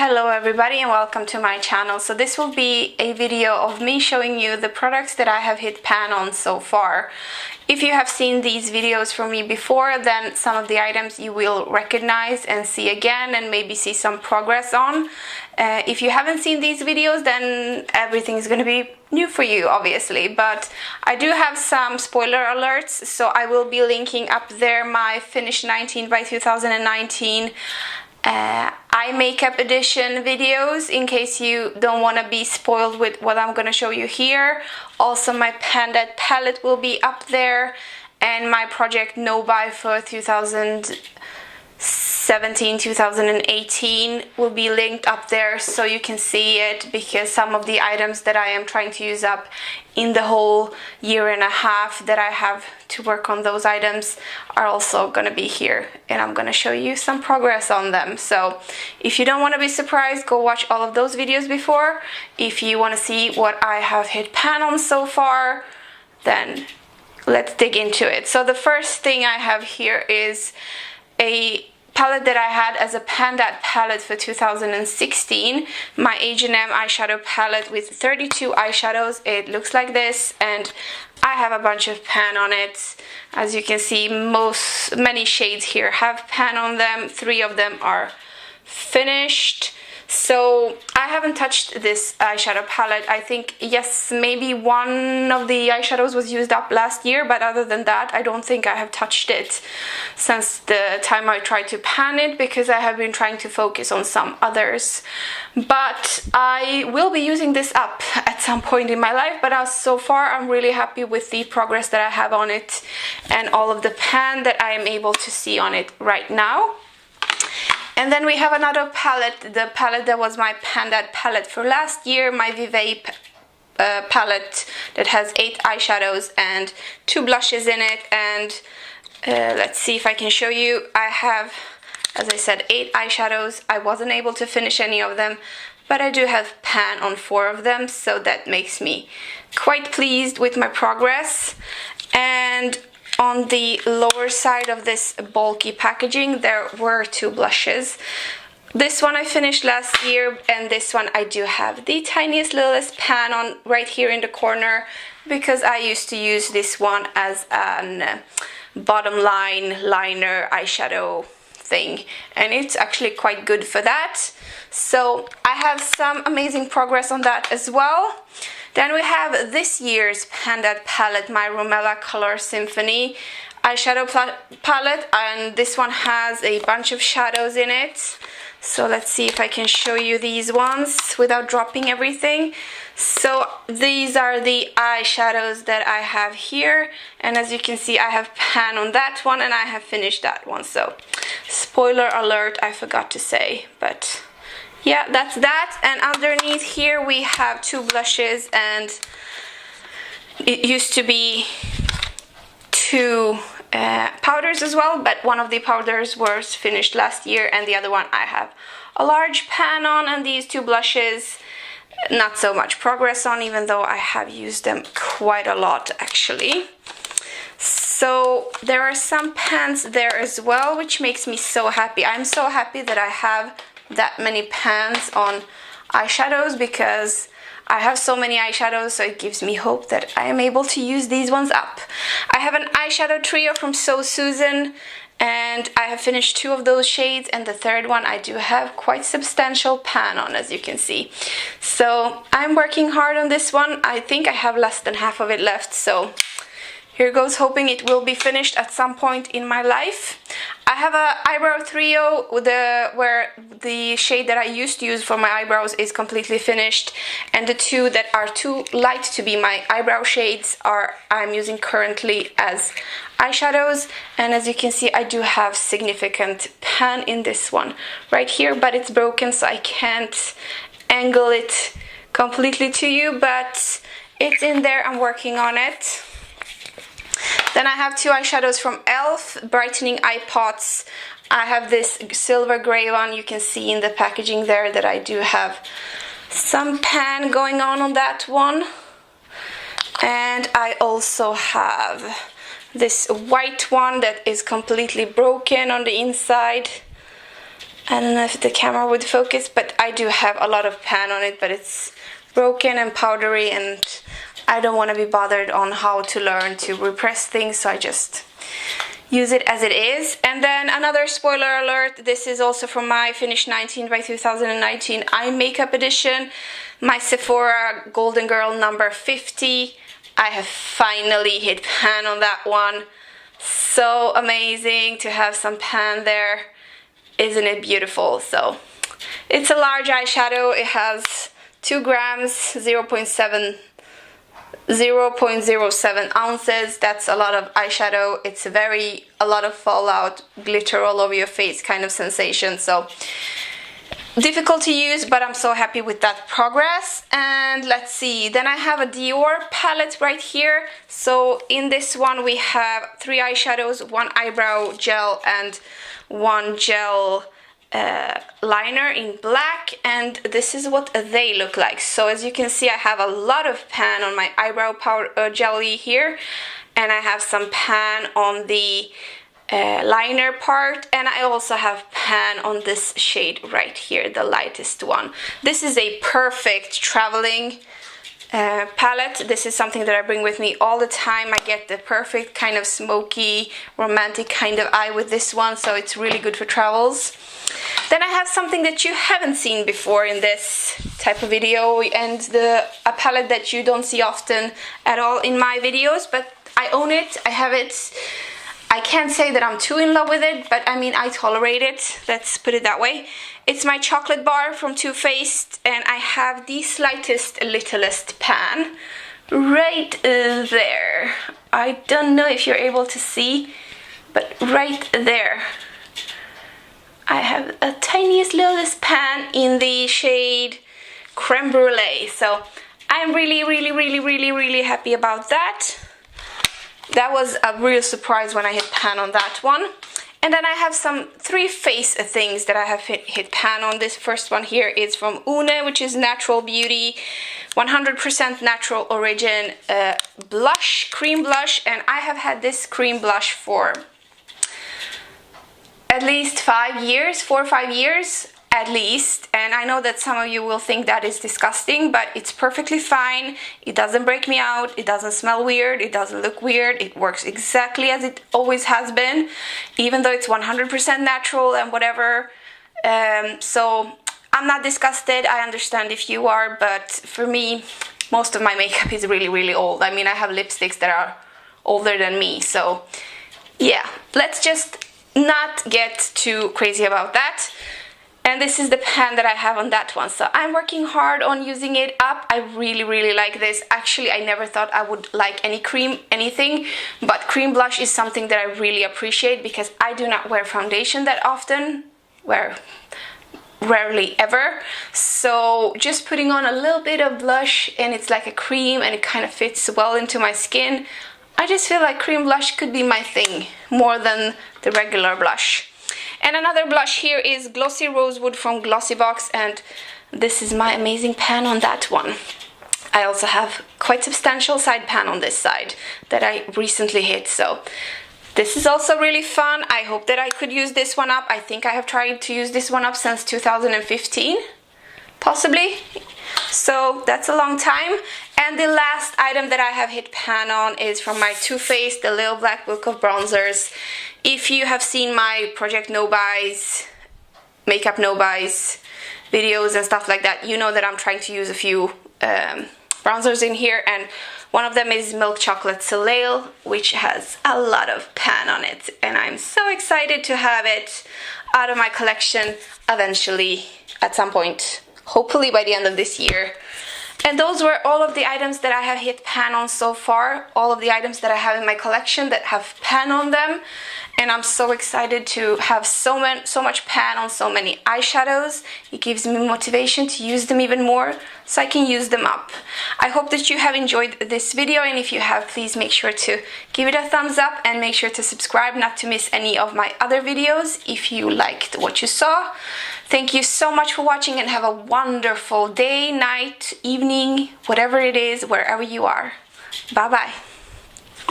Hello everybody and welcome to my channel. So this will be a video of me showing you the products that I have hit pan on so far. If you have seen these videos from me before, then some of the items you will recognize and see again and maybe see some progress on. If you haven't seen these videos, then everything is going to be new for you, obviously. But I do have some spoiler alerts, so I will be linking up there my Finish 19 by 2019 eye makeup edition videos in case you don't want to be spoiled with what I'm going to show you here. Also, my Panda palette will be up there, and my project No Buy for 2017-2018 will be linked up there so you can see it, because some of the items that I am trying to use up in the whole year and a half that I have to work on those items are also going to be here, and I'm going to show you some progress on them. So if you don't want to be surprised, go watch all of those videos before. If you want to see what I have hit pan on so far, then let's dig into it. So the first thing I have here is a palette that I had as a Panda palette for 2016, my H&M eyeshadow palette with 32 eyeshadows. It looks like this, and I have a bunch of pan on it. As you can see, many shades here have pan on them. 3 of them are finished. So I haven't touched this eyeshadow palette. I think, yes, maybe one of the eyeshadows was used up last year, but other than that, I don't think I have touched it since the time I tried to pan it, because I have been trying to focus on some others. But I will be using this up at some point in my life, but so far I'm really happy with the progress that I have on it and all of the pan that I am able to see on it right now. And then we have another palette, the palette that was my Panda palette for last year, my Vive palette that has 8 eyeshadows and 2 blushes in it. And let's see if I can show you. I have, as I said, 8 eyeshadows. I wasn't able to finish any of them, but I do have pan on 4 of them, so that makes me quite pleased with my progress. And on the lower side of this bulky packaging, there were 2 blushes. This one I finished last year, and this one I do have the tiniest littlest pan on right here in the corner, because I used to use this one as an bottom line liner eyeshadow thing, and it's actually quite good for that. So I have some amazing progress on that as well. Then we have this year's Panda palette, my Romella Color Symphony eyeshadow palette, and this one has a bunch of shadows in it. So let's see if I can show you these ones without dropping everything. So these are the eyeshadows that I have here, and as you can see, I have pan on that one and I have finished that one. So spoiler alert, I forgot to say, but yeah, that's that. And underneath here we have 2 blushes, and it used to be 2 powders as well, but one of the powders was finished last year and the other one I have a large pan on. And these 2 blushes, not so much progress on, even though I have used them quite a lot actually. So there are some pans there as well, which makes me so happy. I'm so happy that I have that many pans on eyeshadows, because I have so many eyeshadows, so it gives me hope that I am able to use these ones up. I have an eyeshadow trio from So Susan, and I have finished 2 of those shades, and the 3rd one I do have quite substantial pan on, as you can see. So I'm working hard on this one. I think I have less than half of it left, so here goes, hoping it will be finished at some point in my life. I have an eyebrow trio where the shade that I used to use for my eyebrows is completely finished, and the 2 that are too light to be my eyebrow shades I'm using currently as eyeshadows. And as you can see, I do have significant pan in this one right here, but it's broken, so I can't angle it completely to you, but it's in there. I'm working on it. Then I have 2 eyeshadows from e.l.f. Brightening Eye Pots. I have this silver gray one. You can see in the packaging there that I do have some pan going on that one. And I also have this white one that is completely broken on the inside. I don't know if the camera would focus, but I do have a lot of pan on it, but it's broken and powdery, and I don't want to be bothered on how to learn to repress things, so I just use it as it is. And then another spoiler alert, this is also from my Finish 19 by 2019 eye makeup edition, my Sephora Golden Girl number 50. I have finally hit pan on that one. So amazing to have some pan there. Isn't it beautiful? So it's a large eyeshadow. It has 2 grams, 0.07 ounces. That's a lot of eyeshadow. It's a lot of fallout, glitter all over your face kind of sensation. So difficult to use, but I'm so happy with that progress. And let's see, then I have a Dior palette right here. So in this one we have 3 eyeshadows, 1 eyebrow gel and 1 gel liner in black, and this is what they look like. So as you can see, I have a lot of pan on my eyebrow powder jelly here, and I have some pan on the liner part, and I also have pan on this shade right here, the lightest one. This is a perfect traveling palette. This is something that I bring with me all the time. I get the perfect kind of smoky, romantic kind of eye with this one, so it's really good for travels. Then I have something that you haven't seen before in this type of video, and a palette that you don't see often at all in my videos, but I own it, I have it. I can't say that I'm too in love with it, but I mean, I tolerate it, let's put it that way. It's my chocolate bar from Too Faced, and I have the slightest, littlest pan right there. I don't know if you're able to see, but right there. I have a tiniest, littlest pan in the shade Creme Brulee, so I'm really happy about that. That was a real surprise when I hit pan on that one. And then I have some 3 face things that I have hit pan on. This first one here is from Une, which is Natural Beauty, 100% natural origin blush, cream blush, and I have had this cream blush for at least 5 years, 4 or 5 years at least, and I know that some of you will think that is disgusting, but it's perfectly fine. It doesn't break me out, it doesn't smell weird, it doesn't look weird, it works exactly as it always has been, even though it's 100% natural and whatever. So I'm not disgusted. I understand if you are, but for me, most of my makeup is really old. I mean, I have lipsticks that are older than me, so yeah, let's just not get too crazy about that. And this is the pan that I have on that one, so I'm working hard on using it up. I really like this. Actually, I never thought I would like anything, but cream blush is something that I really appreciate because I do not wear foundation that often, rarely ever. So just putting on a little bit of blush, and it's like a cream and it kind of fits well into my skin. I just feel like cream blush could be my thing more than the regular blush. And another blush here is Glossy Rosewood from Glossybox, and this is my amazing pan on that one. I also have quite substantial side pan on this side that I recently hit, so this is also really fun. I hope that I could use this one up. I think I have tried to use this one up since 2015, possibly. So that's a long time. And the last item that I have hit pan on is from my Too Faced, the Little Black Book of Bronzers. If you have seen my Project No Buys, Makeup No Buys videos and stuff like that, you know that I'm trying to use a few bronzers in here, and one of them is Milk Chocolate Soleil, which has a lot of pan on it, and I'm so excited to have it out of my collection eventually at some point, hopefully by the end of this year. And those were all of the items that I have hit pan on so far, all of the items that I have in my collection that have pan on them. And I'm so excited to have so much pan on so many eyeshadows. It gives me motivation to use them even more, so I can use them up. I hope that you have enjoyed this video, and if you have, please make sure to give it a thumbs up and make sure to subscribe not to miss any of my other videos if you liked what you saw. Thank you so much for watching, and have a wonderful day, night, evening, whatever it is, wherever you are. Bye bye.